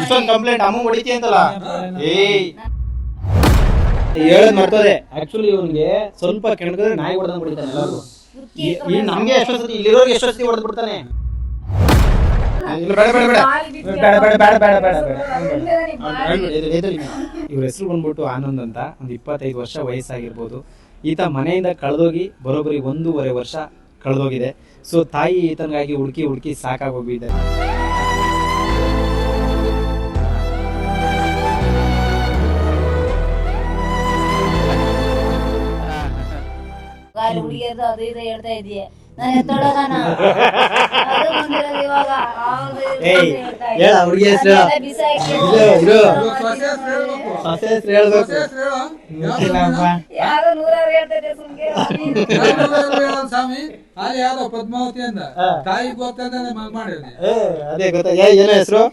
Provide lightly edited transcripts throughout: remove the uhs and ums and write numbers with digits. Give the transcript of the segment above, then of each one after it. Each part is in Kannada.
ಇಷ್ಟೊಂದು ಕಂಪ್ಲೇಂಟ್ ಅಮ್ಮ ಹೊಡಿತಿ ಅಂತಲ್ಲ ಏಯ್ ಹೇಳದ್ ಮರ್ತದೆ ಆಕ್ಚುಲಿ ಇವನ್ಗೆ ಸ್ವಲ್ಪ ಕೆಣಕಿದ್ರೆ ನಾಯಿ ಹೊಡೆದಂಗ್ ಹೊಡಿತಾನೆ ಎಲ್ಲರಿಗೂ ಈ ನಮ್ಗೆ ಎಷ್ಟೊತ್ತಿ ಇಲ್ಲಿರೋರ್ಗೆ ಎಷ್ಟೊತ್ತಿ ಹೊಡೆದ್ ಬಿಡ್ತಾನೆ ಇವ್ರ ಹೆಸರು ಬಂದ್ಬಿಟ್ಟು ಆನಂದ್ ಅಂತ ಒಂದು 25 ವರ್ಷ ವಯಸ್ಸಾಗಿರ್ಬೋದು. ಈತ ಮನೆಯಿಂದ ಕಳೆದೋಗಿ ಬರೋಬ್ಬರಿ 1.5 ವರ್ಷ ಕಳೆದೋಗಿದೆ. ಸೊ ತಾಯಿ ಈತನಿಗಾಗಿ ಹುಡುಕಿ ಸಾಕಾಗೋಗಿದ್ದಾರೆ. ಹುಡುಗಿಯರ್ದು ಅದು ಇದು ಹೇಳ್ತಾ ಇದೀಯ ನಾನು ಎತ್ತೊಳಗನ ಇವಾಗ ಹುಡುಗಿ ಹೆಸರು ಯಾರು ನೂರಾರು ಹೇಳ್ತೈತೆ ಸುಮ್ಗೆ ಅಲ್ಲಿ ಯಾವ್ದೋ ಪದ್ಮಾವತಿ ಅಂದ ತಾಯಿ ಗೊತ್ತಂದ್ರೆ ಮಗ್ ಮಾಡಿದ್ನಿ ಅದೇ ಗೊತ್ತಾ ಏನ ಹೆಸರು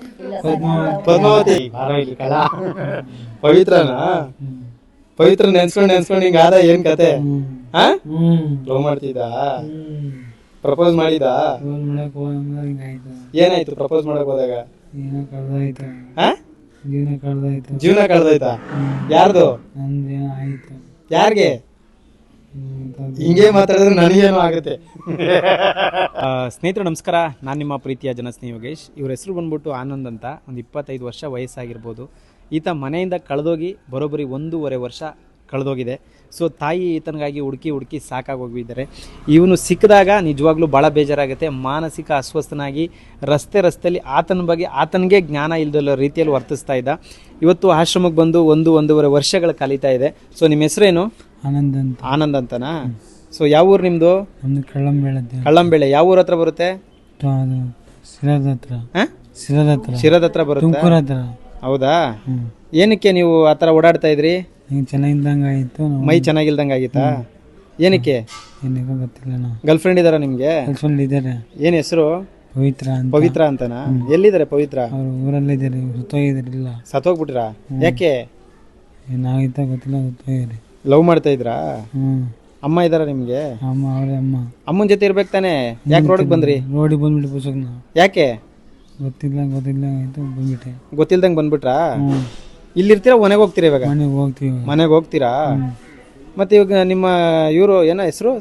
ಪದ್ಮಾವತಿ ಪವಿತ್ರ ನೆನ್ಸ್ಕೊಂಡ್ ಹಿಂಗ ಆದ ಏನ್ ಕತೆ ಲವ್ ಮಾಡ್ತಿದ್ದ ಪ್ರಪೋಸ್ ಮಾಡಿದ ಏನಾಯ್ತು ಪ್ರಪೋಸ್ ಮಾಡಕ್ ಹೋದಾಗ ಜೀವನ ಕಳ್ದೋಯ್ತಾ ಯಾರ್ದು ಯಾರ್ಗೆ ಹಿಂಗೆ ಮಾತಾಡಿದ್ರೆ ನನಗೇನು ಆಗುತ್ತೆ. ಸ್ನೇಹಿತರು ನಮಸ್ಕಾರ, ನಾನು ನಿಮ್ಮ ಪ್ರೀತಿಯ ಜನಸ್ನೇಹಿ ಯೋಗೇಶ್. ಇವ್ರ ಹೆಸರು ಬಂದ್ಬಿಟ್ಟು ಆನಂದ್ ಅಂತ ಒಂದು 25 ವರ್ಷ ವಯಸ್ಸಾಗಿರ್ಬೋದು. ಈತ ಮನೆಯಿಂದ ಕಳೆದೋಗಿ ಬರೋಬ್ಬರಿ 1.5 ವರ್ಷ ಕಳೆದೋಗಿದೆ. ಸೊ ತಾಯಿ ಈತನಿಗಾಗಿ ಹುಡುಕಿ ಸಾಕಾಗೋಗಿದ್ದಾರೆ. ಇವನು ಸಿಕ್ಕಿದಾಗ ನಿಜವಾಗ್ಲೂ ಭಾಳ ಬೇಜಾರಾಗುತ್ತೆ. ಮಾನಸಿಕ ಅಸ್ವಸ್ಥನಾಗಿ ರಸ್ತೆಯಲ್ಲಿ ಆತನ ಬಗ್ಗೆ ಆತನಿಗೆ ಜ್ಞಾನ ಇಲ್ದಲ್ಲ ರೀತಿಯಲ್ಲಿ ವರ್ತಿಸ್ತಾ ಇದ್ದ. ಇವತ್ತು ಆಶ್ರಮಕ್ಕೆ ಬಂದು 1.5 ವರ್ಷಗಳು ಕಳೀತಾ ಇದೆ. ಸೊ ನಿಮ್ಮ ಹೆಸರೇನು? ಆನಂದ್ ಅಂತನಾ? ಸೊ ಯಾವ ಊರು ನಿಮ್ಮದು? ಕಳ್ಳಂಬೆಳೆ. ಯಾವ ಊರ ಹತ್ರ ಬರುತ್ತೆ? ಶಿರದ ಹತ್ರ ಬರುತ್ತೆ. ಹೌದಾ? ಏನಕ್ಕೆ ನೀವು ಆ ಥರ ಓಡಾಡ್ತಾ ಇದ್ರಿ? ಮೈ ಚೆನ್ನಾಗಿಲ್ದಂಗ ಆಗಿತ್ತಾ? ಏನಕ್ಕೆ? ಗರ್ಲ್ ಫ್ರೆಂಡ್ ಇದಾರ ನಿಮ್ಗೆ? ಏನ್ ಹೆಸರು? ಪವಿತ್ರ ಅಂತನಾ? ಎಲ್ಲಿದ್ದಾರೆ ಪವಿತ್ರ? ಸತ್ತೋಗ್ಬಿಟ್ರಾ? ಯಾಕೆ? ಲವ್ ಮಾಡ್ತಾ ಇದ್ರಾ? ಅಮ್ಮ ಇದಾರ ನಿಮ್ಗೆ? ಅಮ್ಮನ ಜೊತೆ ಇರ್ಬೇಕು ತಾನೆ? ಯಾಕೆ ರೋಡಿಗೆ ಬಂದ್ರಿ? ಯಾಕೆ? ಗೊತ್ತಿಲ್ದಂಗ್ ಬಂದ್ಬಿಟ್ರಾ? ಇಲ್ಲಿರ್ತೀರಾ ಮನೆಗೆ ಹೋಗ್ತೀರಾ? ಇವಾಗ ಮನೆಗೆ ಹೋಗ್ತೀರಾ? ಮತ್ತೆ ಇವಾಗ ನಿಮ್ಮ ಇವರು ಏನೋ ಹೆಸರು?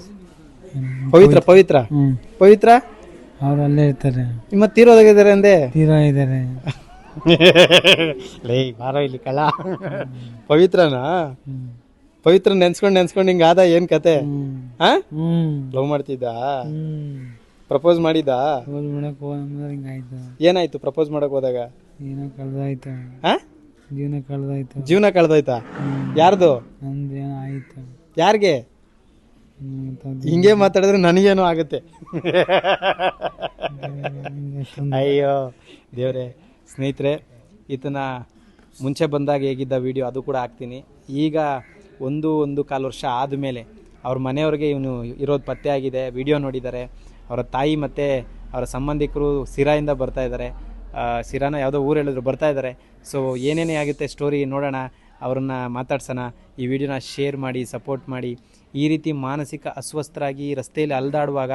ಪವಿತ್ರ ಅವ್ರು ಅಲ್ಲೇ ಇರ್ತಾರೆ. ನಿಮ್ಮ ತೀರೋದಾಗಿದ್ದಾರೆ ಅಂದೆ? ಇದ್ದಾರೆ. ಲೇ ಬಾರೋ ಇಲ್ಲಿ ಕಳ್ಳ. ಪವಿತ್ರನಾ? ಪವಿತ್ರ ನೆನ್ಸ್ಕೊಂಡ್ ಹಿಂಗ ಆದ ಏನ್ ಕತೆ? ಲವ್ ಮಾಡ್ತಿದ್ದ? ಪ್ರಪೋಸ್ ಮಾಡಿದ? ಏನಾಯ್ತು ಪ್ರಪೋಸ್ ಮಾಡಕ್ ಹೋದಾಗ? ಜೀವನ ಕಳ್ದೋಯ್ತಾ? ಯಾರ್ದು? ಯಾರ್ಗೆ? ಹಿಂಗೆ ಮಾತಾಡಿದ್ರೆ ನನಗೇನು ಆಗುತ್ತೆ. ಅಯ್ಯೋ ದೇವ್ರೆ. ಸ್ನೇಹಿತರೆ, ಈತನ ಮುಂಚೆ ಬಂದಾಗ ಹೇಗಿದ್ದ ವಿಡಿಯೋ ಅದು ಕೂಡ ಹಾಕ್ತೀನಿ. ಈಗ 1.25 ವರ್ಷ ಆದಮೇಲೆ ಅವ್ರ ಮನೆಯವ್ರಿಗೆ ಇವನು ಇರೋದು ಪತ್ತೆ ಆಗಿದೆ. ವಿಡಿಯೋ ನೋಡಿದ್ದಾರೆ. ಅವರ ತಾಯಿ ಮತ್ತು ಅವರ ಸಂಬಂಧಿಕರು ಸಿರಾಯಿಂದ ಬರ್ತಾ ಇದ್ದಾರೆ. ಸಿರಾನ ಯಾವುದೋ ಊರು ಹೇಳಿದ್ರು ಬರ್ತಾ ಇದ್ದಾರೆ. ಸೊ ಏನೇನೇ ಆಗುತ್ತೆ ಸ್ಟೋರಿ ನೋಡೋಣ, ಅವ್ರನ್ನ ಮಾತಾಡ್ಸೋಣ. ಈ ವಿಡಿಯೋನ ಶೇರ್ ಮಾಡಿ, ಸಪೋರ್ಟ್ ಮಾಡಿ. ಈ ರೀತಿ ಮಾನಸಿಕ ಅಸ್ವಸ್ಥರಾಗಿ ರಸ್ತೆಯಲ್ಲಿ ಅಲ್ದಾಡುವಾಗ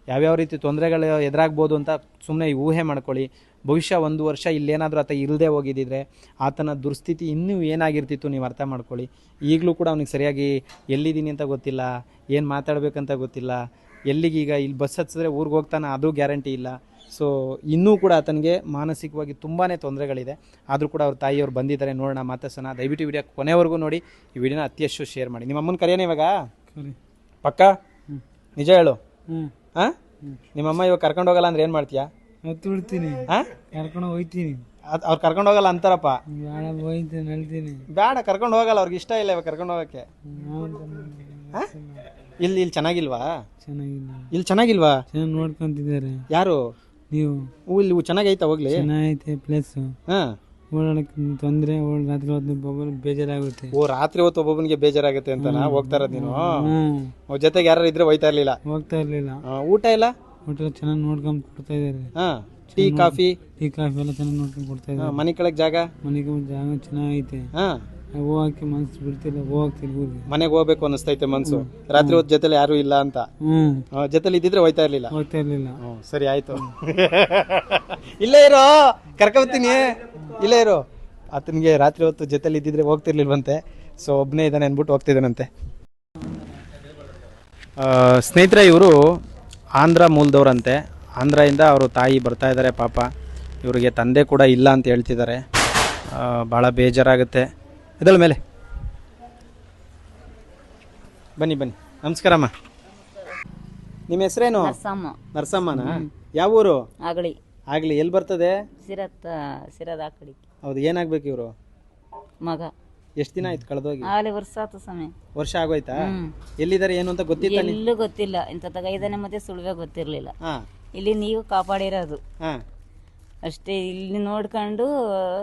ಯಾವ್ಯಾವ ರೀತಿ ತೊಂದರೆಗಳು ಎದುರಾಗ್ಬೋದು ಅಂತ ಸುಮ್ಮನೆ ಊಹೆ ಮಾಡ್ಕೊಳ್ಳಿ. ಭವಿಷ್ಯ 1 ವರ್ಷ ಇಲ್ಲೇನಾದರೂ ಆತ ಇಲ್ಲದೆ ಹೋಗಿದ್ದಿದ್ರೆ ಆತನ ದುರ್ಸ್ಥಿತಿ ಇನ್ನೂ ಏನಾಗಿರ್ತಿತ್ತು ನೀವು ಅರ್ಥ ಮಾಡ್ಕೊಳ್ಳಿ. ಈಗಲೂ ಕೂಡ ಅವನಿಗೆ ಸರಿಯಾಗಿ ಎಲ್ಲಿದ್ದೀನಿ ಅಂತ ಗೊತ್ತಿಲ್ಲ, ಏನು ಮಾತಾಡಬೇಕಂತ ಗೊತ್ತಿಲ್ಲ. ಎಲ್ಲಿಗೀಗ ಇಲ್ಲಿ ಬಸ್ ಹತ್ತಿದ್ರೆ ಊರಿಗೆ ಹೋಗ್ತಾನೆ ಅದು ಗ್ಯಾರಂಟಿ ಇಲ್ಲ. ಸೊ ಇನ್ನೂ ಕೂಡ ಆತನಿಗೆ ಮಾನಸಿಕವಾಗಿ ತುಂಬಾ ತೊಂದರೆಗಳಿದೆ. ಆದರೂ ಕೂಡ ಅವ್ರ ತಾಯಿಯವ್ರು ಬಂದಿದ್ದಾರೆ. ನೋಡೋಣ, ಮಾತಾಡ್ಸೋಣ. ದಯವಿಟ್ಟು ವಿಡಿಯೋ ಕೊನೆವರೆಗೂ ನೋಡಿ. ಈ ವಿಡಿಯೋನ ಅತಿಯಷ್ಟು ಶೇರ್ ಮಾಡಿ. ನಿಮ್ಮ ಅಮ್ಮನ ಕರೆಯೋಣ ಇವಾಗ? ಪಕ್ಕ ನಿಜ ಹೇಳು. ನಿಮ್ಮಮ್ಮ ಇವಾಗ ಕರ್ಕೊಂಡು ಹೋಗಲ್ಲ ಅಂದ್ರೆ ಏನು ಮಾಡ್ತೀಯಾ? ಕರ್ಕೊಂಡು ಹೋಗ್ತೀನಿ. ಅವ್ರು ಕರ್ಕೊಂಡು ಹೋಗಲ್ಲ ಅಂತಾರಪ್ಪ. ಬೇಡ, ಕರ್ಕೊಂಡು ಹೋಗಲ್ಲ. ಅವ್ರಿಗೆ ಇಷ್ಟ ಇಲ್ಲ ಇವಾಗ ಕರ್ಕೊಂಡು ಹೋಗಕ್ಕೆ. ಇಲ್ಲಿ ಚೆನ್ನಾಗಿಲ್ವಾ? ಇಲ್ಲಿ ಚೆನ್ನಾಗಿಲ್ವಾ? ನೋಡ್ಕೊಂತಿದ್ದಾರೆ. ಯಾರು? ನೀವು. ಇಲ್ಲಿ ಚೆನ್ನಾಗೈತಾ? ಹೋಗ್ಲಿ, ಚೆನ್ನಾಗೈತೆ ಪ್ಲೇಸ್. ಓಡಾಡಕ್ಕೆ ತೊಂದ್ರೆ. ರಾತ್ರಿ ಹೊತ್ತು ಬೇಜಾರಾಗುತ್ತೆ. ಓ, ರಾತ್ರಿ ಹೊತ್ತು ಒಬ್ಬೊಬ್ಬನಿಗೆ ಬೇಜಾರಾಗುತ್ತೆ ಅಂತ ಹೋಗ್ತಾ ಇರೋದು ನೀನು? ಅವ್ರ ಜೊತೆಗೆ ಯಾರು ಇದ್ರೆ ಹೋಗ್ತಾ ಇರ್ಲಿಲ್ಲ? ಊಟ ಇಲ್ಲ? ಊಟ ಚೆನ್ನಾಗಿ ನೋಡ್ಕೊಂಡ್ ಕೊಡ್ತಾ ಇದಾರೆ. ಟೀ ಕಾಫಿ ಎಲ್ಲ ಚೆನ್ನಾಗಿ ನೋಡ್ಕೊಂಡ್ ಕೊಡ್ತಾ ಇದ್ದಾರೆ. ಮನೆ ಕೆಳಗೆ ಜಾಗ? ಮನೆಗೆ ಜಾಗ ಚೆನ್ನಾಗೈತೆ. ಹೋಗಕ್ಕೆ ಮನ್ಸು ಬಿಡ್ತಿಲ್ಲ, ಹೋಗ್ತೀನಿ ಊರಿಗೆ. ಮನೆಗೆ ಹೋಗ್ಬೇಕು ಅನಿಸ್ತೈತೆ ಮನ್ಸು. ರಾತ್ರಿ ಹೊತ್ತು ಜೊತೆಲಿ ಯಾರು ಇಲ್ಲ ಅಂತ. ಜೊತೆಲಿ ಇದ್ದಿದ್ರೆ ಹೋಯ್ತಾ ಇರ್ಲಿಲ್ಲ. ಹೋಗ್ತಾ ಇರ್ಲಿಲ್ಲ. ಸರಿ ಆಯ್ತು. ಇಲ್ಲೇ ಇರೋ, ಕರ್ಕೊಬತ್ತೀನಿ. ಇಲ್ಲೇ ಇರೋ. ಆತನಿಗೆ ರಾತ್ರಿ ಹೊತ್ತು ಜೊತೆಲಿ ಇದ್ದಿದ್ರೆ ಹೋಗ್ತಿರ್ಲಿಲ್ವಂತೆ. ಸೊ ಒಬ್ಬನೇ ಇದ್ದಾನೆ ಅಂದ್ಬಿಟ್ಟು ಹೋಗ್ತಿದ್ದಾನಂತೆ. ಸ್ನೇಹಿತರೆ, ಇವರು ಆಂಧ್ರ ಮೂಲದವ್ರಂತೆ. ಆಂಧ್ರದಿಂದ ಅವರು ತಾಯಿ ಬರ್ತಾ ಇದ್ದಾರೆ. ಪಾಪ ಇವರಿಗೆ ತಂದೆ ಕೂಡ ಇಲ್ಲ ಅಂತ ಹೇಳ್ತಿದ್ದಾರೆ. ಭಾಳ ಬೇಜಾರಾಗುತ್ತೆ. ಇದಳ ಮೇಲೆ ಬನ್ನಿ ಬನ್ನಿ. ನಮಸ್ಕಾರಮ್ಮ. ನಿಮ್ಮ ಹೆಸರೇನು? ನರಸಮ್ಮನ? ಯಾವ ಊರು? ಆಗ್ಲಿ. ಎಲ್ಲಿ ಬರ್ತದೆ? ಸಿರದ ಆ ಕಡೆ. ಹೌದು. ಏನಾಗ್ಬೇಕು ಇವರು? ಮಗ. ಎಷ್ಟು ದಿನ ಆಯ್ತು ಕಳೆದೋಗಿ? ವರ್ಷ ಆತು ಸಮಯ. ವರ್ಷ ಆಗೋಯ್ತಾ? ಎಲ್ಲಿದ್ದಾರೆ ಏನು ಅಂತ ಗೊತ್ತಿಲ್ಲ? ಎಲ್ಲೂ ಗೊತ್ತಿಲ್ಲ. ಇಂಥ ತಗೈದಾನೆ ಮತ್ತೆ ಸುಳ್ವೆ ಗೊತ್ತಿರ್ಲಿಲ್ಲ. ಇಲ್ಲಿ ನೀವು ಕಾಪಾಡಿರೋದು ಅಷ್ಟೇ. ಇಲ್ಲಿ ನೋಡ್ಕೊಂಡು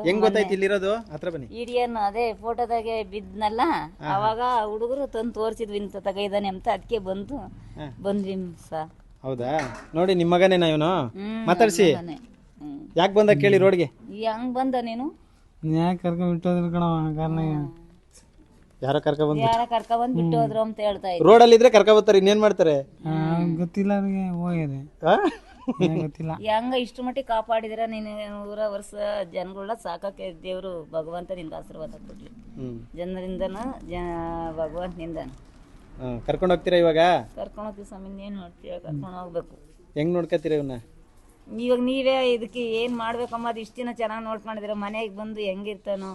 ಹೆಂಗ್ ಗೊತ್ತಾಯ್ತು ಇಲ್ಲಿರೋದು? ಹತ್ರ ಬನ್ನಿ. ಇಡಿಯನ್ ಅದೇ ಫೋಟೋದಾಗೆ ಬಿದ್ನಲ್ಲ, ಅವಾಗ ಹುಡುಗರು ತಂದು ತೋರಿಸಿದ್ವಿ ಇಂಥ ತಗೈದಾನೆ ಅಂತ. ಅದಕ್ಕೆ ಬಂದ್ವಿ ಸಾ. ಹೌದಾ? ನೋಡಿ ನಿಮ್ಮ ಮಗನೇನಾ ಇವನು? ಮಾತಾಡ್ಸಿ. ಯಾಕೆ ಬಂದ ಕೇಳಿ ರೋಡ್ಗೆ? ಹೆಂಗ್ ಬಂದ ನೀನು? ಯಾಕೆ ಕರ್ಕೊಂಡ್ ಬಿಟ್ಟೋದ್ರ ಕಣವ? ಕಾರಣ ಯಾರೋ ಕರ್ಕ ಬಂದ್ ಬಿಟ್ಟು ಹೋದ್ರು ಅಂತ ಹೇಳ್ತಾ ಇದ್ರು. ರೋಡಲ್ಲಿ ಇದ್ರೆ ಕರ್ಕ ಬರ್ತಾರೆ, ಇನ್ನೇನ್ ಮಾಡ್ತಾರೆ ಗೊತ್ತಿಲ್ಲ ಅವ್ರಿಗೆ. ಹೋಗ್ಯಾರೆ ಗೊತ್ತಿಲ್ಲ. ಹೆಂಗ ಇಷ್ಟು ಮಟ್ಟಿಗೆ ಕಾಪಾಡಿದ್ರ ನೀನು? 100 ವರ್ಷ ಜನಗಳನ್ನ ಸಾಕಕ್ಕೆ ದೇವ್ರು ಭಗವಂತ ನಿನ್ಗೆ ಆಶೀರ್ವಾದ ಕೊಡ್ಲಿ. ಜನರಿಂದನ ಭಗವಂತನಿಂದ ಕರ್ಕೊಂಡು ಹೋಗ್ತೀರಾ ಇವಾಗ? ಕರ್ಕೊಂಡು ಹೋಗ್ತೀವಿ ಸ್ವಾಮಿ. ಏನ್ ನೋಡ್ತೀಯ? ಕರ್ಕೊಂಡು ಹೋಗ್ಬೇಕು. ಹೆಂಗ್ ನೋಡ್ಕೊತೀರ ಇವನ್ನ? ಇವಾಗ ನೀವೇ ಇದಕ್ಕೆ ಏನ್ ಮಾಡ್ಬೇಕಮ್ಮ? ಅದು ಇಷ್ಟು ದಿನ ಚೆನ್ನಾಗಿ ನೋಡ್ಕೊಂಡಿದ್ದೀರ. ಮನೆಗೆ ಬಂದು ಹೆಂಗಿರ್ತಾನೋ,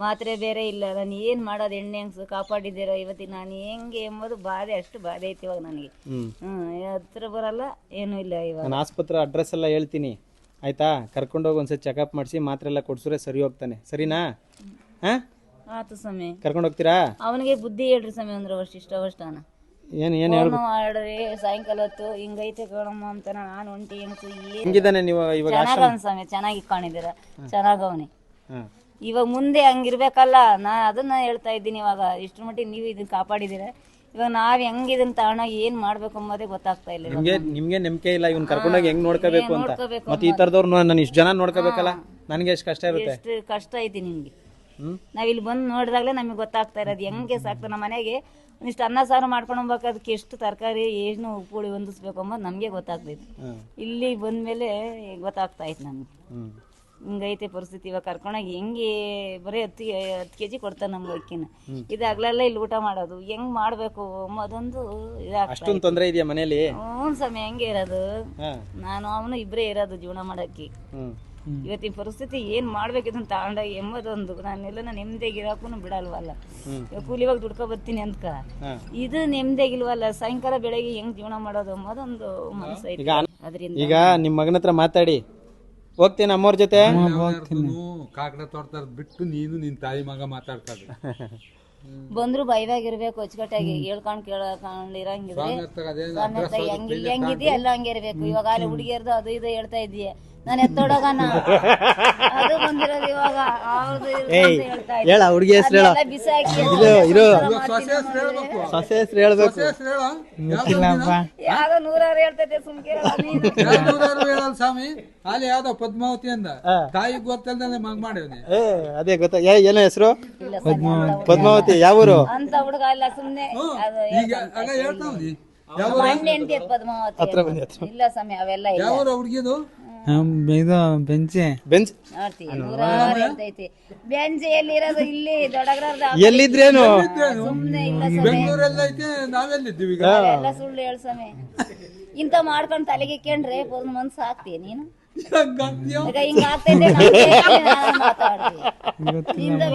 ಮಾತ್ರೆ ಬೇರೆ ಇಲ್ಲ. ನಾನು ಏನ್ ಮಾಡೋದು? ಎಣ್ಣೆ ಹೆಂಗ್ಸು ಕಾಪಾಡಿದ್ದೀರ. ಇವತ್ತಿಗೆ ನಾನು ಹೆಂಗೆ ಎಂಬುದು ಬಾಧೆ, ಅಷ್ಟು ಬಾಧೆ ಐತಿ ಇವಾಗ ನನಗೆ. ಹತ್ರ ಬರಲ್ಲ, ಏನೂ ಇಲ್ಲ. ಇವಾಗ ನಾನು ಆಸ್ಪತ್ರೆ ಅಡ್ರೆಸ್ ಎಲ್ಲ ಹೇಳ್ತೀನಿ ಆಯ್ತಾ? ಕರ್ಕೊಂಡೋಗಿ ಒಂದ್ಸತಿ ಚೆಕಪ್ ಮಾಡಿಸಿ ಮಾತ್ರೆ ಎಲ್ಲ ಕೊಡ್ಸಿದ್ರೆ ಸರಿ ಹೋಗ್ತಾನೆ. ಸರಿನಾ? ಆತು ಸ್ವಾಮಿ. ಕರ್ಕೊಂಡು ಹೋಗ್ತೀರಾ? ಅವನಿಗೆ ಬುದ್ಧಿ ಹೇಳ್ರಿ ಸ್ವಾಮಿ. ಒಂದು ಇಷ್ಟವಷ್ಟಾನ ಏನು ಮಾಡ್ರಿ ಸಾಯಂಕಾಲ ಹೊತ್ತು ಹಿಂಗೈತೆ ಕಣಮ್ಮ ಅಂತ. ನಾನು ಒಂಟಿ ಹೆಂಗ್ಸು ಹೆಂಗಿದ್ದಾನೆ ನೀವು ಇವಾಗ? ಚೆನ್ನಾಗವನ್ ಸ್ವಾಮಿ. ಚೆನ್ನಾಗಿ ಇಟ್ಕೊಂಡಿದ್ದೀರ. ಚೆನ್ನಾಗವನಿ. ಇವಾಗ ಮುಂದೆ ಹಂಗಿರ್ಬೇಕಲ್ಲ. ನಾ ಅದನ್ನ ಹೇಳ್ತಾ ಇದ್ದೀನಿ. ಇವಾಗ ಇಷ್ಟ್ರ ಮಟ್ಟಿಗೆ ನೀವು ಇದನ್ನ ಕಾಪಾಡಿದ್ದೀರ. ಇವಾಗ ನಾವ್ ಹೆಂಗ್ ಇದನ್ನ ತಗೊಂಡ ಏನ್ ಮಾಡ್ಬೇಕು ಅನ್ನೋದೇ ಗೊತ್ತಾಗ್ತಾ ಇಲ್ಲ. ನಿಮ್ಗೆ ನಂಬಿಕೆ ಇಲ್ಲ ಇವ್ನ ಕರ್ಕೊಂಡೋಗಿ ಹೆಂಗ್ ನೋಡ್ಕೋಬೇಕು ಅಂತ. ಮತ್ತೆ ಈ ತರದವ್ರು ನಾನು ಇಷ್ಟು ಜನ ನೋಡ್ಕೋಬೇಕಲ್ಲ, ನನಗೆ ಎಷ್ಟು ಕಷ್ಟ ಇರುತ್ತೆ. ಎಷ್ಟು ಕಷ್ಟ ಐತಿ ನಿಮ್ಗೆ. ನಾವ್ ಇಲ್ಲಿ ಬಂದು ನೋಡಿದಾಗ್ಲೇ ನಮಗೆ ಗೊತ್ತಾಗ್ತಾ ಇರೋದು ಹೆಂಗೆ ಸಾಕ್ತ. ನಮ್ಮ ಮನೆಗೆ ಒಂದಿಷ್ಟು ಅನ್ನ ಸಾರು ಮಾಡ್ಕೊಂಡು ಹೋಗ್ಬೇಕು. ಅದಕ್ಕೆ ಎಷ್ಟು ತರಕಾರಿ, ಏನು ಉಪ್ಪುಳಿ ಹೊಂದಿಸ್ಬೇಕು ಅಂಬೋದು ನಮಗೆ ಗೊತ್ತಾಗ್ತೈತಿ. ಇಲ್ಲಿ ಬಂದ್ಮೇಲೆ ಗೊತ್ತಾಗ್ತಾ ಐತಿ ನಮ್ಗೆ. ಹಿಂಗೈತೆ ಪರಿಸ್ಥಿತಿ. ಇವಾಗ ಕರ್ಕೊಂಡೋಗಿ ಹೆಂಗೆ ಬರೀ 10 kg ಕೊಡ್ತಾರೆ ನಮ್ಗೆ ಅಕ್ಕಿನ. ಇದು ಹಗಲೆಲ್ಲ ಇಲ್ಲಿ ಊಟ ಮಾಡೋದು ಹೆಂಗ್ ಮಾಡ್ಬೇಕು ಅನ್ನೋದೊಂದು ಇದಾಗ್ತದೆ. ತೊಂದರೆ ಇದೆಯಾ ಮನೇಲಿ? ಸಮಯ ಹೆಂಗೆ ಇರೋದು. ನಾನು ಅವನು ಇಬ್ಬರೇ ಇರೋದು ಜೀವನ ಮಾಡಕ್ಕೆ. ಇವತ್ತಿನ ಪರಿಸ್ಥಿತಿ ಏನ್ ಮಾಡ್ಬೇಕು ಇದನ್ನ ತಗೊಂಡೋಗಿ ಎಂಬುದೊಂದು. ನಾನೆಲ್ಲ ನೆಮ್ಮದಿಯಾಗಿರಾಕು ಬಿಡಲ್ವಲ್ಲ. ಕೂಲಿವಾಗ ದುಡ್ಕೊ ಬರ್ತೀನಿ ಅಂತ ಇದು ನೆಮ್ಮದಿಯಾಗಿಲ್ವಲ್ಲ. ಸಾಯಂಕಾಲ ಬೆಳಗ್ಗೆ ಹೆಂಗ್ ಜೀವನ ಮಾಡೋದು ಅನ್ನೋದೊಂದು ಮನಸ್ಸು ಐತಿ. ಅದರಿಂದ ಈಗ ನಿಮ್ ಮಗನ ಹತ್ರ ಮಾತಾಡಿ ಹೋಗ್ತೇನೆ ಅಮ್ಮವ್ರ ಜೊತೆ. ಕಾಕಡ ತೋರ್ತಾರ ಬಿಟ್ಟು ನೀನು ನಿನ್ ತಾಯಿ ಮಗ ಮಾತಾಡ್ತಾರೆ. ಬಂದ್ರು ಭಯವಾಗಿರ್ಬೇಕು. ಅಚ್ಚುಕಟ್ಟಾಗಿ ಹೇಳ್ಕೊಂಡ್ ಕೇಳ್ಕೊಂಡ್ ಇರಂಗಿದ್ರೆ ಹೆಂಗಿದ್ಯ ಎಲ್ಲ ಹಂಗೆ ಇರ್ಬೇಕು. ಇವಾಗ ಅಲ್ಲಿ ಹುಡುಗಿಯರ್ದು ಅದು ಇದು ಹೇಳ್ತಾ ಇದೀಯ. ನಾನು ಎತ್ತೊಡಗನ ಅದು ಬಂದಿರೋದು ಇವಾಗ. ಹೇಳ ಹುಡುಗಿ ಹೆಸರು ಹೇಳ. ಸೊಸೆ ಹೆಸರು ಹೇಳ್ಬೇಕು. ಯಾವ್ದೋ 100 ಹೇಳ್ತೈತೆ ಸುಮ್ಕೆ ಸ್ವಾಮಿ. ಅಲ್ಲಿ ಯಾವ್ದೋ ಪದ್ಮಾವತಿ ಅಂದ ತಾಯಿಗೆ ಗೊತ್ತಲ್ದ ಮಗ ಮಾಡೇವ್ನಿ. ಅದೇ ಗೊತ್ತಾ? ಏನೋ ಹೆಸರು? ಪದ್ಮಾವತಿ. ಯಾವೂರು ಅಂತ ಹುಡುಗ ಇಲ್ಲ ಸುಮ್ನೆ. ಹೇಳ್ತಾವ್ನಿ ಹೆಂಡತಿ ಪದ್ಮಾವತಿ ಇಲ್ಲ ಸ್ವಾಮಿ. ಅವೆಲ್ಲ ಇಲ್ಲ. ಹುಡುಗಿದು ಬೆಂಚೆ ನೋಡ್ತಿ 100 ಹೇಳ್ತೈತಿ. ಬೆಂಚೆ ಎಲ್ಲಿರೋದು? ಇಲ್ಲಿ ದೊಡ್ಡಗ್ರದ ಎಲ್ಲಿದ್ರೇನು ಸುಮ್ನೆ ಇಲ್ಲ ಬೆಂಗಳೂರೆಲ್ಲ ಐತೆ. ನಾವೆಲ್ಲಿದ್ದೀವಿ ಈಗ? ಎಲ್ಲ ಸುಳ್ಳು ಹೇಳ ಸ್ವಾಮಿ. ಇಂತ ಮಾಡ್ಕೊಂಡ್ ತಲೆಗೆ ಕೇಂಡ್ರೆ ಒಂದ್ ಮನ್ಸು ಹಾಕ್ತೀಯ ನೀನು? ಹಿಂಗ ಆಗ್ತೈತೆ ಮಾತಾಡ್ತೀವಿ.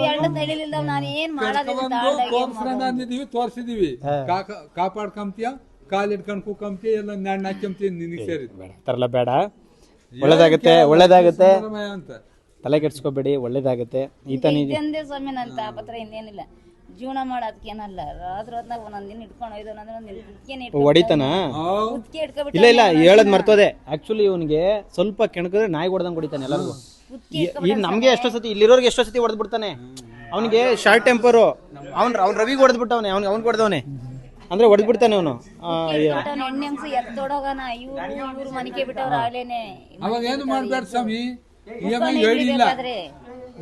ಎರಡು ತಳಿಲಿಲ್ಲ. ನಾನು ಏನ್ ಮಾಡೋದಿದ್ದೀವಿ ತೋರ್ಸಿದೀವಿ. ಕಾಪಾಡ್ಕೊಂತೀಯ, ಕಾಲ್ ಇಟ್ಕೊಂಡ್ ಕೂಕಂತೀಯ, ಎಲ್ಲ ನಾಡ್ ನಾಕ್ಯಂತೀಯ. ನಿನಗೆ ಸೇರಿದ್ ತರಲ್ಲ ಬೇಡ. ಒಳ್ಳೇದಾಗುತ್ತೆ, ಒಳ್ಳೇದಾಗುತ್ತೆ. ತಲೆ ಕೆಡ್ಸ್ಕೊಬೇಡಿ, ಒಳ್ಳೇದಾಗುತ್ತೆ. ಇದಂದೇ ಸ್ವಾಮಿ ನನ್ನ ತಾಪತ್ರ. ಇನ್ನೇನಿಲ್ಲ. ಜೀವನ ಮಾಡೋದಕ್ಕೇನಲ್ಲ. ರಾತ್ರಿ ಹೊತ್ನಾಗ ಒಂದೊಂದ್ ದಿನ ಇಟ್ಕೊಂಡು ಹೊಡಿತಾನ. ಇಲ್ಲ ಇಲ್ಲ ಹೇಳದ್ ಮರ್ತೋದೆ. ಆಕ್ಚುಲಿ ಇವನಿಗೆ ಸ್ವಲ್ಪ ಕೆಣಕಿದ್ರೆ ನಾಯಿ ಹೊಡೆದಂಗ್ ಹೊಡಿತಾನೆ ಎಲ್ಲರಿಗೂ. ಈಗ ನಮ್ಗೆ ಎಷ್ಟೋ ಸತಿ, ಇಲ್ಲಿರೋರ್ಗೆ ಎಷ್ಟೋ ಸತಿ ಹೊಡೆದ್ ಬಿಡ್ತಾನೆ. ಅವನಿಗೆ ಶಾರ್ಟ್ ಟೆಂಪರು. ಅವ್ನ್ ರವಿಗೆ ಹೊಡೆದ್ ಬಿಟ್ಟವನೆ. ಅವ್ನ್ ಹೊಡೆದವನೆ ಅಂದ್ರೆ ಹೊಡೆದ್ ಬಿಡ್ತಾನೆ ಅವನು. ಹೆಣ್ಣೆಂಗ್ಸು ಎತ್ತೊಡಗನ ಇವ್ರು ಮನಿಕೆ ಬಿಟ್ಟವ್ರ ಆಗ್ಲೇನೆ. ಅವಾಗ ಏನು ಮಾಡ್ಬೇಡ ಸ್ವಾಮಿ. ಹೇಳಿಲ್ಲ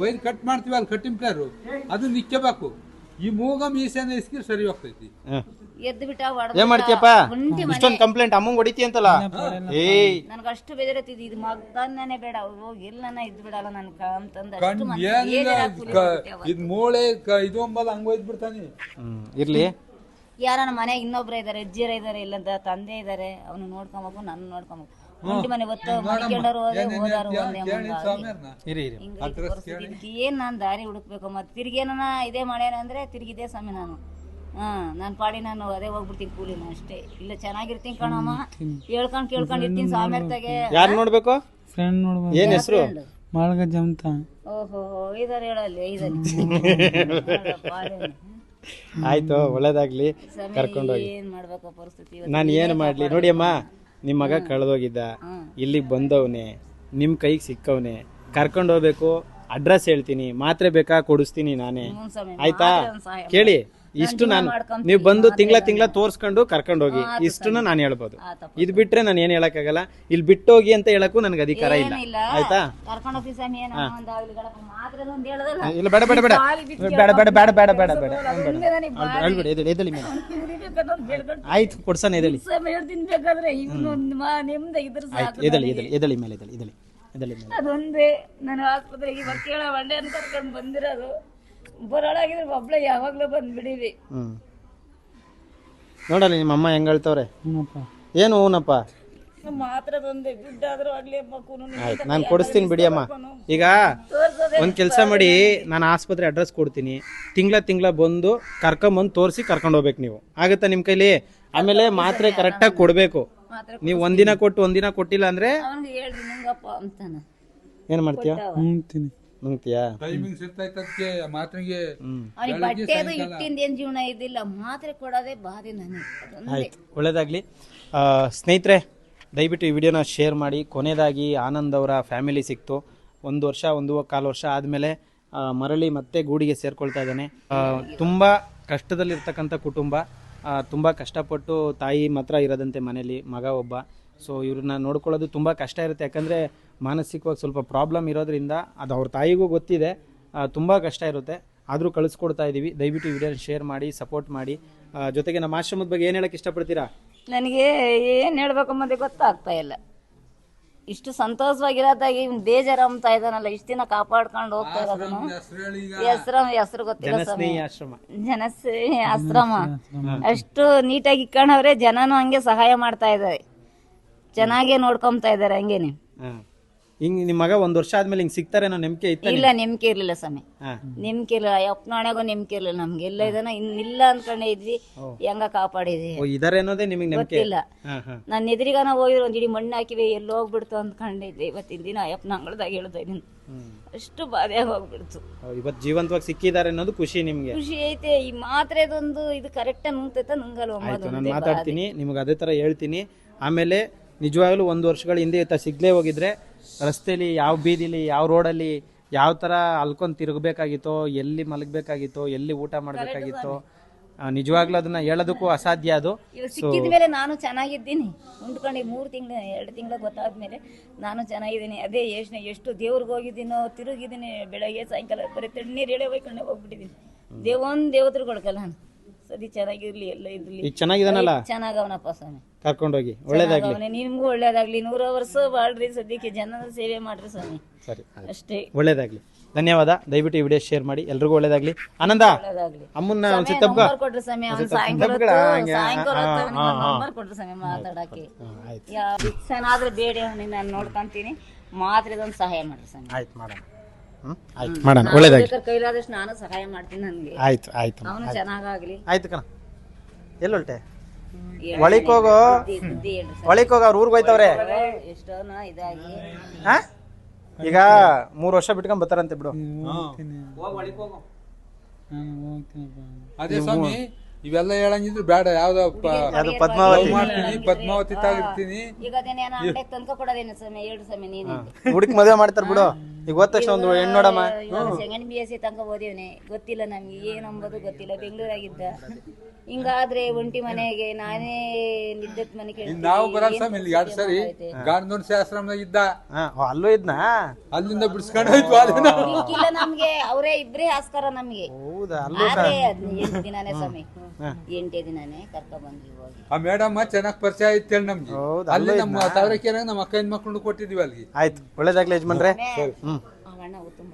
ವೈರ್ ಕಟ್ ಮಾಡ್ತೀವಿ ಅಲ್ಲಿ ಕಟ್ಟಿಂಗ್ ಪ್ಲೇಯರು ಅದು ನಿಕ್ಕಬೇಕು. ಈ ಮೂಗ ಮೀಸೆನ ಇಸ್ಕಿ ಸರಿ ಹೋಗ್ತೈತಿ. ಎದ್ದು ಬಿಟ್ಟ ಏನ್ ಮಾಡ್ತೀಯಪ್ಪ? ಇಷ್ಟೊಂದು ಕಂಪ್ಲೇಂಟ್ ಅಮ್ಮಂಗ್ ಹೊಡಿತೀಯಂತಲ್ಲ. ಏಯ್ ನನಗೆ ಅಷ್ಟು ಬೇಜಾರೈತಿದ್ ಇದು ಮಗನೇ ಬೇಡ ಹೋಗಿ ಎಲ್ಲನ ಇದ್ ಬಿಡಲ್ಲ ನನ್ ಅಂತಂದ ಕಣ್ ಏನಿಲ್ಲ ಇದ್ ಮೂಳೆ ಇದು ಅಂಬಲ್ಲ ಹಂಗ ಒಯ್ದ್ ಬಿಡ್ತಾನೆ. ಇರ್ಲಿ. ಯಾರನ್ನ ಮನೆಗೆ ಇನ್ನೊಬ್ರ ಇದಾರೆ, ಅಜ್ಜಿಯರ ಇದಾರೆ, ಇಲ್ಲಂತ ತಂದೆ ಇದಾರೆ, ಅವನು ನೋಡ್ಕೊಬೇಕು, ನನ್ನ ನೋಡ್ಕೊಬೇಕು. ಮುಂಡಿ ಮನೆ ಹೊತ್ತು ಮಡಿಕೊಂಡರು ಹೋದಾರು ಒಂದೇ ಇರಿ ಇರಿ. ಇದಕ್ಕೆ ಏನ್ ನಾನ್ ದಾರಿ ಹುಡುಕ್ಬೇಕು. ಮತ್ತೆ ತಿರ್ಗಿ ಏನ ಇದೇ ಮಾಡ್ಯಾನ ಅಂದ್ರೆ ತಿರ್ಗಿದೆ ಸ್ವಾಮಿ ನಾನು. ನನ್ ಪಾಡಿ ನಾನು ಅದೇ ಹೋಗ್ಬಿಡ್ತೀನಿ ಕೂಲಿನ ಅಷ್ಟೇ. ಇಲ್ಲ ಚೆನ್ನಾಗಿರ್ತೀನಿ ಕಣಮ್ಮ, ಹೇಳ್ಕೊಂಡ್ ಕೇಳ್ಕೊಂಡ್ ಇರ್ತೀನಿ ಸಾಮರ್ಥ್ಯಗೆ. ಯಾರು ನೋಡ್ಬೇಕು? ಫ್ರೆಂಡ್ ನೋಡ್ಬೋದು. ಏನ್ ಹೆಸರು? ಮಾಳ್ಗಜ್ಜ ಅಂತ. ಓಹೋ ಇದಾರೆ ಹೇಳಲ್ಲಿ ಐದಲ್ಲಿ. ಆಯ್ತು, ಒಳ್ಳೇದಾಗ್ಲಿ. ಕರ್ಕೊಂಡೋಗಿ. ಏನ್ ಮಾಡ್ಬೇಕು ಪರಿಸ್ಥಿತಿ. ನಾನು ಏನು ಮಾಡ್ಲಿ ನೋಡಿ ಅಮ್ಮ, ನಿಮ್ ಮಗ ಕಳೆದೋಗಿದ್ದ, ಇಲ್ಲಿಗೆ ಬಂದವನೆ, ನಿಮ್ ಕೈಗೆ ಸಿಕ್ಕವನೆ, ಕರ್ಕೊಂಡು ಹೋಗ್ಬೇಕು. ಅಡ್ರೆಸ್ ಹೇಳ್ತೀನಿ, ಮಾತ್ರೆ ಬೇಕಾ ಕೊಡಿಸ್ತೀನಿ ನಾನೇ, ಆಯ್ತಾ? ಕೇಳಿ, ಇಷ್ಟು ನಾನು ನೀವು ಬಂದು ತಿಂಗಳ ತೋರ್ಸ್ಕೊಂಡು ಕರ್ಕೊಂಡು ಹೋಗಿ, ಇಷ್ಟನ್ನ ನಾನು ಹೇಳ್ಬೋದು. ಇದ್ ಬಿಟ್ರೆ ನಾನು ಏನ್ ಹೇಳಕ್ಕಾಗಲ್ಲ. ಇಲ್ಲಿ ಬಿಟ್ಟೋಗಿ ಅಂತ ಹೇಳಕ್ಕೂ ನನ್ಗೆ ಅಧಿಕಾರ ಇಲ್ಲ, ಆಯ್ತಾ? ಕರ್ಕೊಂಡು ಹೋಗ್ತೀವಿ ಸ್ವಾಮಿ. ಏನೋ ಒಂದು ಆಗ್ಲಿ ಗಣಪ ಮಾತ್ರ ಒಂದು ಹೇಳದಲ್ಲ. ಇಲ್ಲ, ಬೇಡ ಬೇಡ ಬೇಡ ಬೇಡ ಬೇಡ ಬೇಡ ಬೇಡ ಬೇಡ ಬೇಡ ಹೇಳ್ಬೇಡಿ. ಎದಳಿ ಮೇಲೆ ಆಯ್ತು, ಕೊಡ್ಸಣ. ಎದಳಿ ತಿನ್ಬೇಕಾದ್ರೆ ಇನ್ನೊಂದು ನೆಮ್ಮದಿ ಇದ್ರ ಸಾಕು. ಎದಳಿ ಎದಳಿ ಎದಳಿ ಮೇಲೆ ಎದಳಿ ಎದಳಿ ಎದಳಿ ಮೇಲೆ. ಅದೊಂದೇ ನಾನು ಆಸ್ಪತ್ರೆಗೆ ಕೇಳ ಒಳ್ಳೆ ಕರ್ಕೊಂಡು ಬಂದಿರೋದು. ಬರೋಳಾಗಿದ್ರೆ ಒಬ್ಳೆ ಯಾವಾಗ್ಲೂ ಬಂದ್ಬಿಡಿವಿ. ನೋಡಲ್ಲ ನಿಮ್ಮ ಅಮ್ಮ ಹೆಂಗ್ ಹೇಳ್ತವ್ರೆ. ಏನು ಹೂನಪ್ಪ? ಮಾತ್ರದೊಂದೇ ದುಡ್ಡಾದ್ರೂ ಆಗ್ಲಿ ಆಯ್ತು, ನಾನು ಕೊಡಿಸ್ತೀನಿ ಬಿಡಿ ಅಮ್ಮ. ಈಗ ಒಂದ್ ಕೆಲಸ ಮಾಡಿ, ನಾನು ಆಸ್ಪತ್ರೆ ಅಡ್ರೆಸ್ ಕೊಡ್ತೀನಿ. ತಿಂಗಳ ಬಂದು ಕರ್ಕೊಂಬಂದು ತೋರಿಸಿ ಕರ್ಕೊಂಡು ಹೋಗ್ಬೇಕು ನೀವು. ಆಗತ್ತಾ ನಿಮ್ ಕೈಲಿ? ಆಮೇಲೆ ಮಾತ್ರೆ ಕರೆಕ್ಟಾಗಿ ಕೊಡ್ಬೇಕು. ನೀವು ಒಂದಿನ ಕೊಟ್ಟು ಒಂದಿನ ಕೊಟ್ಟಿಲ್ಲ ಅಂದ್ರೆ ಹೇಳ್ರಿ ನಂಗಪ್ಪ ಅಂತಾನ. ಏನ್ ಮಾಡ್ತೀಯ? ನುಂಗ್ತೀಯಾ? ಟೈಮಿಂಗ್ಸ್ ಇರ್ತೈತೆ ಮಾತ್ರೆಗೆ. ಅವ್ನಿಗೆ ಬಟ್ಟೆದು ಇಟ್ಟಿಂದ ಏನ್ ಜೀವನ ಇದಿಲ್ಲ, ಮಾತ್ರೆ ಕೊಡೋದೇ ಬಾಧೆ ನನಗೆ. ಆಯ್ತು, ಒಳ್ಳೇದಾಗ್ಲಿ. ಸ್ನೇಹಿತರೆ, ದಯವಿಟ್ಟು ಈ ವಿಡಿಯೋನ ಶೇರ್ ಮಾಡಿ. ಕೊನೆಯದಾಗಿ ಆನಂದ್ ಅವರ ಫ್ಯಾಮಿಲಿ ಸಿಕ್ತು. 1 ವರ್ಷ 1.25 ವರ್ಷ ಆದಮೇಲೆ ಮರಳಿ ಮತ್ತೆ ಗೂಡಿಗೆ ಸೇರ್ಕೊಳ್ತಾ ಇದ್ದಾನೆ. ತುಂಬ ಕಷ್ಟದಲ್ಲಿರ್ತಕ್ಕಂಥ ಕುಟುಂಬ, ತುಂಬ ಕಷ್ಟಪಟ್ಟು ತಾಯಿ ಮಾತ್ರ ಇರೋದಂತೆ ಮನೇಲಿ, ಮಗ ಒಬ್ಬ. ಸೊ ಇವ್ರನ್ನ ನೋಡ್ಕೊಳ್ಳೋದು ತುಂಬ ಕಷ್ಟ ಇರುತ್ತೆ. ಯಾಕಂದರೆ ಮಾನಸಿಕವಾಗಿ ಸ್ವಲ್ಪ ಪ್ರಾಬ್ಲಮ್ ಇರೋದ್ರಿಂದ ಅದು ಅವ್ರ ತಾಯಿಗೂ ಗೊತ್ತಿದೆ, ತುಂಬ ಕಷ್ಟ ಇರುತ್ತೆ. ಆದರೂ ಕಳಿಸ್ಕೊಡ್ತಾ ಇದ್ದೀವಿ. ದಯವಿಟ್ಟು ಈ ವಿಡಿಯೋನ ಶೇರ್ ಮಾಡಿ, ಸಪೋರ್ಟ್ ಮಾಡಿ. ಜೊತೆಗೆ ನಮ್ಮ ಆಶ್ರಮದ ಬಗ್ಗೆ ಏನು ಹೇಳಕ್ಕೆ ಇಷ್ಟಪಡ್ತೀರಾ? ನನಗೆ ಏನು ಹೇಳ್ಬೇಕು ಮತ್ತೆ ಗೊತ್ತಾಗ್ತಾ ಇಲ್ಲ. ಇಷ್ಟು ಸಂತೋಷವಾಗಿರೋದಾಗಿ ಬೇಜಾರು ಅಂಬ್ತಾ ಇದ್ದಾನಲ್ಲ, ಇಷ್ಟು ದಿನ ಕಾಪಾಡ್ಕೊಂಡು ಹೋಗ್ತಾ ಇರೋದನ್ನು. ಹೆಸರು ಗೊತ್ತಿಲ್ಲ ಸ್ವಾಮಿ. ಜನಸ್ನೇಹಿ ಆಶ್ರಮ ಅಷ್ಟು ನೀಟಾಗಿ ಇಟ್ಕೊಂಡವ್ರೆ. ಜನನು ಹಂಗೆ ಸಹಾಯ ಮಾಡ್ತಾ ಇದ್ದಾರೆ, ಚೆನ್ನಾಗೇ ನೋಡ್ಕೊಂತಾ ಇದ್ದಾರೆ ಹಂಗೇನೆ. ಹಿಂಗ್ ನಿಮ್ಮ ಮಗ 1 ವರ್ಷ ಆದ್ಮೇಲೆ ಹಿಂಗ್ ಸಿಗ್ತಾರೆ ಅನ್ನೋ ನಂಬಿಕೆ ಇತ್ತ? ಇಲ್ಲ, ನಂಬಿಕೆ ಇರ್ಲಿಲ್ಲ ಸ್ವಾಮಿ, ನಂಬಿಕೆ ಇರಲಿಲ್ಲ. ಅಪ್ಪನಾಣೆಗೂ ನಂಬಿಕೆ ಇರ್ಲಿಲ್ಲ ನಮ್ಗೆ. ಎಲ್ಲ ಇದನ್ನ ಇಲ್ಲ ಅನ್ಕೊಂಡೇ ಇದ್ವಿ, ಹೆಂಗ ಕಾಪಾಡಿದ್ವಿ ಇದಾರೆ ಅನ್ನೋದೇ ನಿಮಗೆ ನಂಬಿಕೆ ಇಲ್ಲ. ನನ್ನ ಎದುರಿಗಾನ ಹೋಗಿದ್ರು ಒಂದ್ ಇಡೀ ಮಣ್ಣು ಹಾಕಿವಿ, ಎಲ್ಲಿ ಹೋಗ್ಬಿಡ್ತು ಅಂದ್ಕೊಂಡಿದ್ದೆ. ಇವತ್ತಿನ ದಿನ ಅಯ್ಯಪ್ಪನ ಅಂಗಳದಾಗ ಹೇಳ್ತಾ ಇದೀನಿ, ಅಷ್ಟು ಬಾಧೆಯಾಗಿ ಹೋಗ್ಬಿಡ್ತು. ಇವತ್ತು ಜೀವಂತವಾಗಿ ಸಿಕ್ಕಿದ್ದಾರೆ ಅನ್ನೋದು ಖುಷಿ ನಿಮ್ಗೆ? ಖುಷಿ ಐತೆ. ಈ ಮಾತ್ರೆದೊಂದು ಇದು ಕರೆಕ್ಟ್ ನುಂಗ್ತೈತ ನುಂಗಲ್ವ? ನಾನು ಮಾತಾಡ್ತೀನಿ, ನಿಮ್ಗೆ ಅದೇ ತರ ಹೇಳ್ತೀನಿ. ಆಮೇಲೆ ನಿಜವಾಗ್ಲೂ 1 ವರ್ಷಗಳ ಹಿಂದೆ ಸಿಗ್ಲೇ ಹೋಗಿದ್ರೆ ರಸ್ತೆಯಲ್ಲಿ ಯಾವ ಬೀದಿಲಿ ಯಾವ ರೋಡಲ್ಲಿ ಯಾವ ಥರ ಅಲ್ಕೊಂಡು ತಿರುಗಬೇಕಾಗಿತ್ತೋ, ಎಲ್ಲಿ ಮಲಗಬೇಕಾಗಿತ್ತೋ, ಎಲ್ಲಿ ಊಟ ಮಾಡಬೇಕಾಗಿತ್ತೋ, ನಿಜವಾಗ್ಲೂ ಅದನ್ನ ಹೇಳೋದಕ್ಕೂ ಅಸಾಧ್ಯ. ಅದು ಸಿಕ್ಕಿದ ಮೇಲೆ ನಾನು ಚೆನ್ನಾಗಿದ್ದೀನಿ. ಉಂಡ್ಕೊಂಡು 3 ತಿಂಗಳು 2 ತಿಂಗಳು ಗೊತ್ತಾದ್ಮೇಲೆ ನಾನು ಚೆನ್ನಾಗಿದ್ದೀನಿ. ಅದೇ ಯೋಚನೆ, ಎಷ್ಟು ದೇವ್ರಿಗೆ ಹೋಗಿದ್ದೀನೋ, ತಿರುಗಿದ್ದೀನಿ. ಬೆಳಗ್ಗೆ ಸಾಯಂಕಾಲ ಬರೀ ತಣ್ಣೀರು ಎಳೆ ಹೋಯ್ಕೊಂಡೆ ಹೋಗ್ಬಿಟ್ಟಿದ್ದೀನಿ. ದೇವತೆಗಳಲ್ಲ ನಾನು. ಸರಿ ಚೆನ್ನಾಗಿರ್ಲಿ, ಎಲ್ಲ ಇರ್ಲಿ. ಈಗ ಚೆನ್ನಾಗಿದಾನಲ್ಲ? ಚೆನ್ನಾಗವನಪ್ಪ ಸ್ವಾಮಿ, ಕರ್ಕೊಂಡೋಗಿ. ಒಳ್ಳೇದಾಗ್ಲಿ. ನಿಮ್ಗೂ ಒಳ್ಳೇದಾಗ್ಲಿ. 100 ವರ್ಷ ಬಾಳ್ರಿ, ಸದ್ಯಕ್ಕೆ ಜನರ ಸೇವೆ ಮಾಡ್ರಿ ಸ್ವಾಮಿ. ಸರಿ, ಅಷ್ಟೇ. ಒಳ್ಳೇದಾಗ್ಲಿ. ಧನ್ಯವಾದ. ದಯವಿಟ್ಟು ಈ ವಿಡಿಯೋ ಶೇರ್ ಮಾಡಿ. ಎಲ್ರಿಗೂ ಒಳ್ಳೇದಾಗ್ಲಿ. ಆನಂದ, ಅಮ್ಮನ್ನ ಒಂದ್ಸತಿ ತಪ್ಪ ಕೊಡ್ರಿ ಸ್ವಾಮಿ. ಅವ್ನು ಸಾಯಂಕಾಲ ನಂಬರ್ ಕೊಡ್ರಿ ಸ್ವಾಮಿ ಮಾತಾಡಕ್ಕೆ. ಚೆನ್ನಾದ್ರೆ ಬೇಡ, ನಾನು ನೋಡ್ಕೊಂತೀನಿ. ಮಾತ್ರೆದೊಂದು ಸಹಾಯ ಮಾಡ್ರಿ ಸ್ವಾಮಿ. ಆಯ್ತು, ಮಾಡೋಣ. ಆಯ್ತು, ಮಾಡೋಣ. ಒಳ್ಳೇದಾಗ್ಲಿ. ಕೈಲಾದಷ್ಟು ನಾನು ಸಹಾಯ ಮಾಡ್ತೀನಿ ನನಗೆ. ಆಯ್ತು ಆಯ್ತು ಅವನು ಚೆನ್ನಾಗಾಗ್ಲಿ. ಆಯ್ತು ಕಣ. ಎಲ್ಲೊಲ್ಟೆ? ಒಳಿಕ್ ಹೋಗೋ, ಒಳಿಕ್ ಹೋಗ. ಅವ್ರ ಊರ್ಗೆ ಹೋಯ್ತವ್ರೆ. ಎಷ್ಟೋನ ಇದಾಗಿ ಈಗ 3 ವರ್ಷ ಬಿಟ್ಕೊಂಡ್ ಬರ್ತಾರಂತೆ ಬಿಡು. ಅದೇ ಸ್ವಾಮಿ, ಇವೆಲ್ಲ ಹೇಳಂಗಿದ್ರು ಬೇಡ ಯಾವ್ದೋ ಅದು ಪದ್ಮಾವತಿ ಮಾಡ್ತೀನಿ ಪದ್ಮಾವತಿ ತಾಗಿರ್ತೀನಿ ಈಗ ಅದೇನೇನೋ ಅಂಗಡಿಗೆ ತಂದ್ಕೊ ಕೊಡೋದೇನು ಸ್ವಾಮಿ 2 ಸ್ವಾಮಿ ನೀನೆ ಹುಡುಕ್ ಮದುವೆ ಮಾಡ್ತಾರ ಬಿಡು. ಈಗ ಹೋದ ತಕ್ಷಣ ಒಂದು ಹೆಣ್ಣು ನೋಡಮ್ಮ. ಸೆಕೆಂಡ್ BSc ತನಕ ಓದಿವ್ನೆ, ಗೊತ್ತಿಲ್ಲ ನಮ್ಗೆ ಏನಂಬೋದು ಗೊತ್ತಿಲ್ಲ. ಬೆಂಗಳೂರಾಗಿದ್ದ ಹಿಂಗಾದ್ರೆ ಒಂಟಿ ಮನೆಗೆ ನಾನೇ ನಿದ್ದತ್ ಮನೆ ನಾವು ಬರಲ್ಲ ಸ್ವಾಮಿ ಇಲ್ಲಿ 2 ಸರಿ ಗಾಂಧೋನ್ ಶಾಸ್ತ್ರಮ್ದಾಗ ಇದ್ದ, ಅಲ್ಲೂ ಇದ್ನಾ? ಅಲ್ಲಿಂದ ಬಿಡಿಸ್ಕೊಂಡು ಹೋಯ್ತು ಅಲ್ಲಿಂದ. ಇಲ್ಲ ನಮ್ಗೆ ಅವರೇ ಇಬ್ರೇ ಆಸ್ಕಾರ ನಮ್ಗೆ. ಹೌದಾ? ಅಲ್ಲೂ ಆದ್ರೆ 8 ದಿನಾನೇ ಸ್ವಾಮಿ, 8 ದಿನಾನೇ ಕರ್ಕ ಬಂದ್ವಿ ಹೋಗಿ. ಆ ಮೇಡಮ್ ಚೆನ್ನಾಗ್ ಪರಿಚಯ ಐತಿ ಹೇಳಿ ನಮ್ಗೆ. ಹೌದಾ? ಅಲ್ಲಿ ನಮ್ಮ ತಾವರೆಕೆರೆ ನಮ್ಮ ಅಕ್ಕ ಹೆಣ್ಮಕ್ಳು ಕೊಟ್ಟಿದ್ವಿ ಅಲ್ಲಿಗೆ. ಆಯ್ತು, ಒಳ್ಳೇದಾಗ್ಲಿ ಯಜಮಾನ್ರೆ. ಅಣ್ಣ ಉತ್ತಮ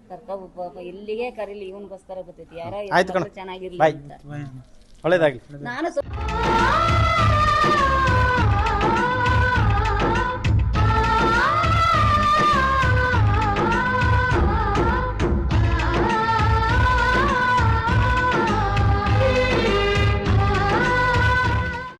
ಕರ್ಕ ಪಾಪ ಇಲ್ಲಿಗೆ ಕರೀಲಿ, ಇವನ್ಗೋಸ್ಕರ ಗೊತ್ತೈತಿ ಯಾರೋ ಆಯ್ತು ಕಣ, ಚೆನ್ನಾಗಿರ್ಲಿ ಬಾಯ್, ಅಂತ. ಒಳ್ಳೇದಾಗ್ಲಿ. ನಾನು